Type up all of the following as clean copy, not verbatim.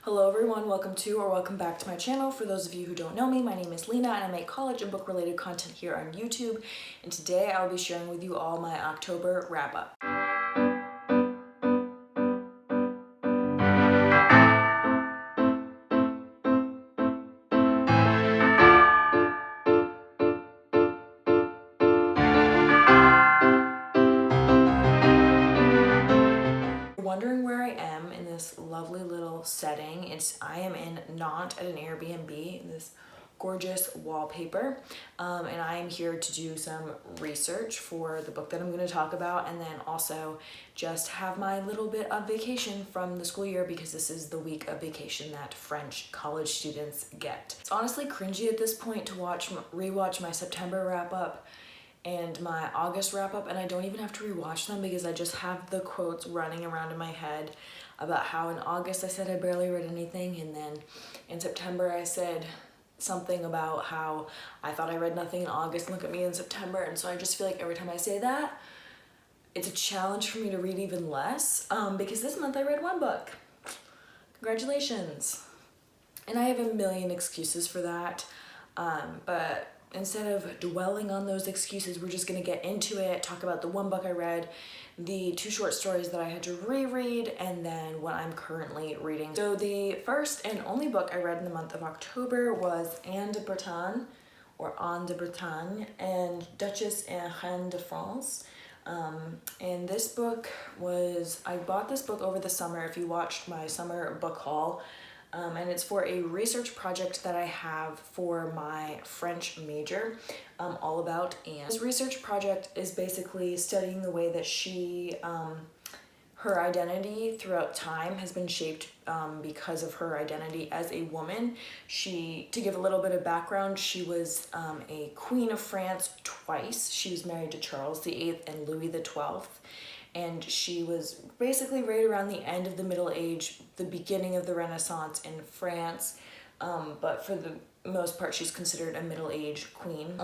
Hello everyone, welcome back to my channel. For those of you who don't know me, my name is Lena and I make college and book related content here on YouTube. And today I'll be sharing with you all my October wrap up. Wondering where I am in this lovely little setting. I am in Nantes at an Airbnb in this gorgeous wallpaper, and I am here to do some research for the book that I'm going to talk about, and then also just have my little bit of vacation from the school year because this is the week of vacation that French college students get. It's honestly cringy at this point to rewatch my September wrap up and my August wrap up, and I don't even have to rewatch them because I just have the quotes running around in my head about how in August I said I barely read anything, and then in September I said something about how I thought I read nothing in August, and look at me in September. And so I just feel like every time I say that, it's a challenge for me to read even less, because this month I read one book. Congratulations. And I have a million excuses for that, but instead of dwelling on those excuses, we're just gonna get into it, talk about the one book I read, the 2 short stories that I had to reread, and then what I'm currently reading. So the first and only book I read in the month of October was Anne de Bretagne, or Anne de Bretagne, and Duchess and Reine de France. And this book I bought this book over the summer, if you watched my summer book haul. And it's for a research project that I have for my French major, all about Anne. This research project is basically studying the way that her identity throughout time has been shaped because of her identity as a woman. To give a little bit of background, she was a queen of France twice. She was married to Charles VIII and Louis XII. And she was basically right around the end of the Middle Age, the beginning of the Renaissance in France, but for the most part she's considered a middle-aged queen. The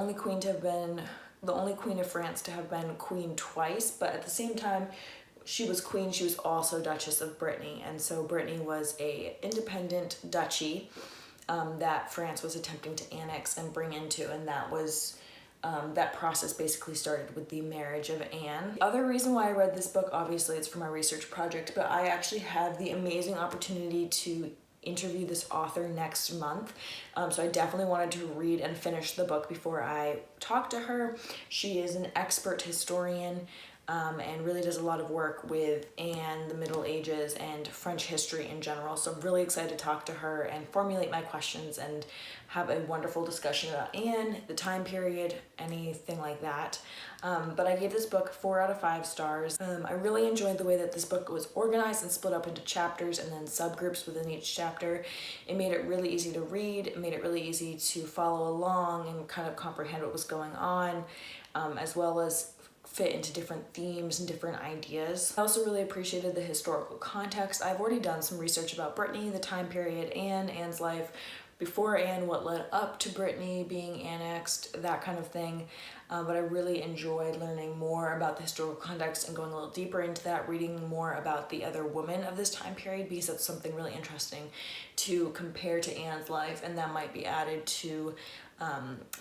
only queen of France to have been queen twice, but at the same time she was queen, she was also Duchess of Brittany, and so Brittany was a independent duchy that France was attempting to annex and bring into, and that process basically started with the marriage of Anne. The other reason why I read this book, obviously it's for my research project, but I actually had the amazing opportunity to interview this author next month. So I definitely wanted to read and finish the book before I talked to her. She is an expert historian, and really does a lot of work with Anne, the Middle Ages, and French history in general. So I'm really excited to talk to her and formulate my questions and have a wonderful discussion about Anne, the time period, anything like that. But I gave this book 4 out of 5 stars. I really enjoyed the way that this book was organized and split up into chapters and then subgroups within each chapter. It made it really easy to read. It made it really easy to follow along and kind of comprehend what was going on, as well as fit into different themes and different ideas. I also really appreciated the historical context. I've already done some research about Brittany, the time period, Anne's life before Anne, what led up to Brittany being annexed, that kind of thing. But I really enjoyed learning more about the historical context and going a little deeper into that, reading more about the other women of this time period, because that's something really interesting to compare to Anne's life, and that might be added to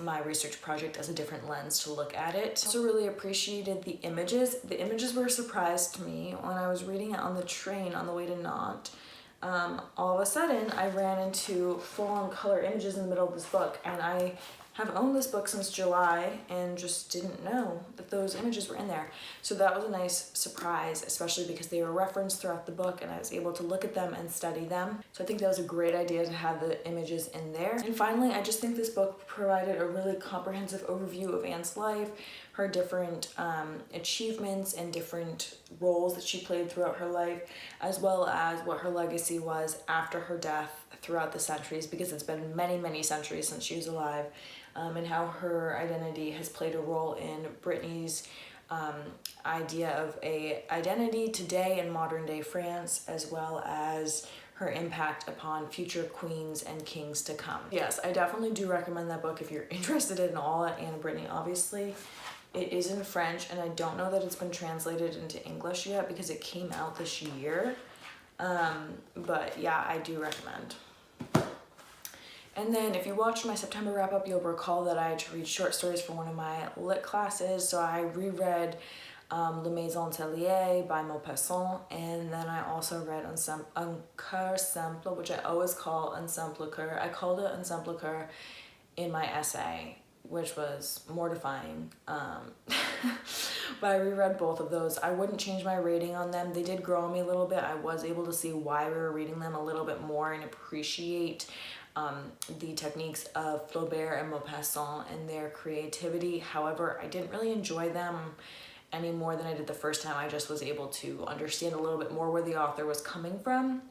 my research project as a different lens to look at it. I also really appreciated the images. The images were a surprise to me when I was reading it on the train on the way to Nantes. All of a sudden I ran into full-on color images in the middle of this book, and I have owned this book since July and just didn't know that those images were in there. So that was a nice surprise, especially because they were referenced throughout the book and I was able to look at them and study them. So I think that was a great idea to have the images in there. And finally, I just think this book provided a really comprehensive overview of Anne's life, her different achievements and different roles that she played throughout her life, as well as what her legacy was after her death throughout the centuries, because it's been many, many centuries since she was alive, and how her identity has played a role in Brittany's idea of a identity today in modern day France, as well as her impact upon future queens and kings to come. Yes, I definitely do recommend that book if you're interested in all at Anne and Brittany. Obviously, it is in French, and I don't know that it's been translated into English yet because it came out this year. But yeah, I do recommend. And then if you watched my September wrap up, you'll recall that I had to read short stories for one of my lit classes. So I reread Le Maison Tellier by Maupassant, and then I also read Un Coeur Simple, which I always call Un Simple Coeur. I called it Un Simple Coeur in my essay, which was mortifying. But I reread both of those. I wouldn't change my rating on them. They did grow on me a little bit. I was able to see why we were reading them a little bit more and appreciate the techniques of Flaubert and Maupassant and their creativity. However, I didn't really enjoy them any more than I did the first time. I just was able to understand a little bit more where the author was coming from.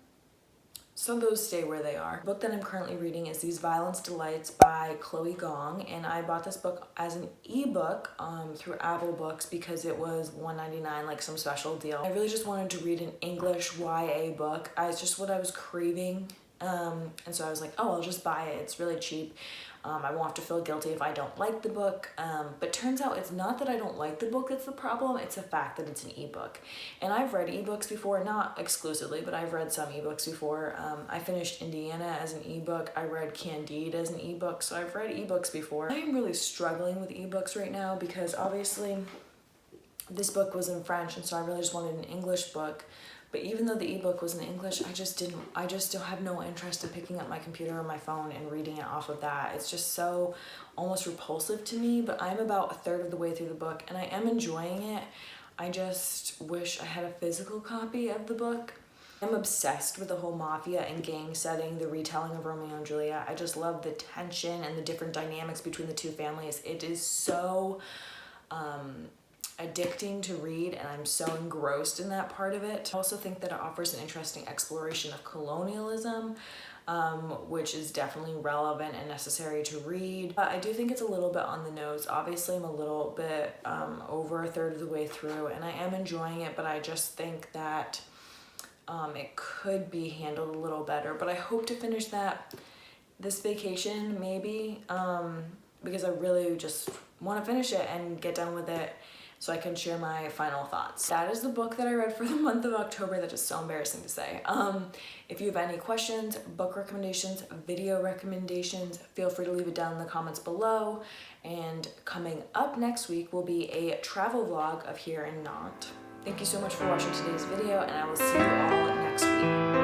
So those stay where they are. The book that I'm currently reading is These Violence Delights by Chloe Gong, and I bought this book as an ebook through Apple Books because it was $1.99, like some special deal. I really just wanted to read an English YA book. It's just what I was craving. And so I was like, oh, I'll just buy it. It's really cheap. I won't have to feel guilty if I don't like the book. But turns out it's not that I don't like the book that's the problem. It's the fact that it's an ebook. And I've read ebooks before, not exclusively, but I've read some ebooks before. I finished Indiana as an ebook. I read Candide as an ebook. So I've read ebooks before. I am really struggling with ebooks right now because obviously this book was in French, and so I really just wanted an English book. But even though the ebook was in English, I just still have no interest in picking up my computer or my phone and reading it off of that. It's just so almost repulsive to me, but I'm about a third of the way through the book and I am enjoying it. I just wish I had a physical copy of the book. I'm obsessed with the whole mafia and gang setting, the retelling of Romeo and Juliet. I just love the tension and the different dynamics between the two families. It is so addicting to read, and I'm so engrossed in that part of it. I also think that it offers an interesting exploration of colonialism, which is definitely relevant and necessary to read. But I do think it's a little bit on the nose. Obviously, I'm a little bit over a third of the way through, and I am enjoying it, but I just think that it could be handled a little better. But I hope to finish that this vacation, maybe, because I really just want to finish it and get done with it, so I can share my final thoughts. That is the book that I read for the month of October. That is so embarrassing to say. If you have any questions, book recommendations, video recommendations, feel free to leave it down in the comments below. And coming up next week will be a travel vlog of here in Nantes. Thank you so much for watching today's video, and I will see you all next week.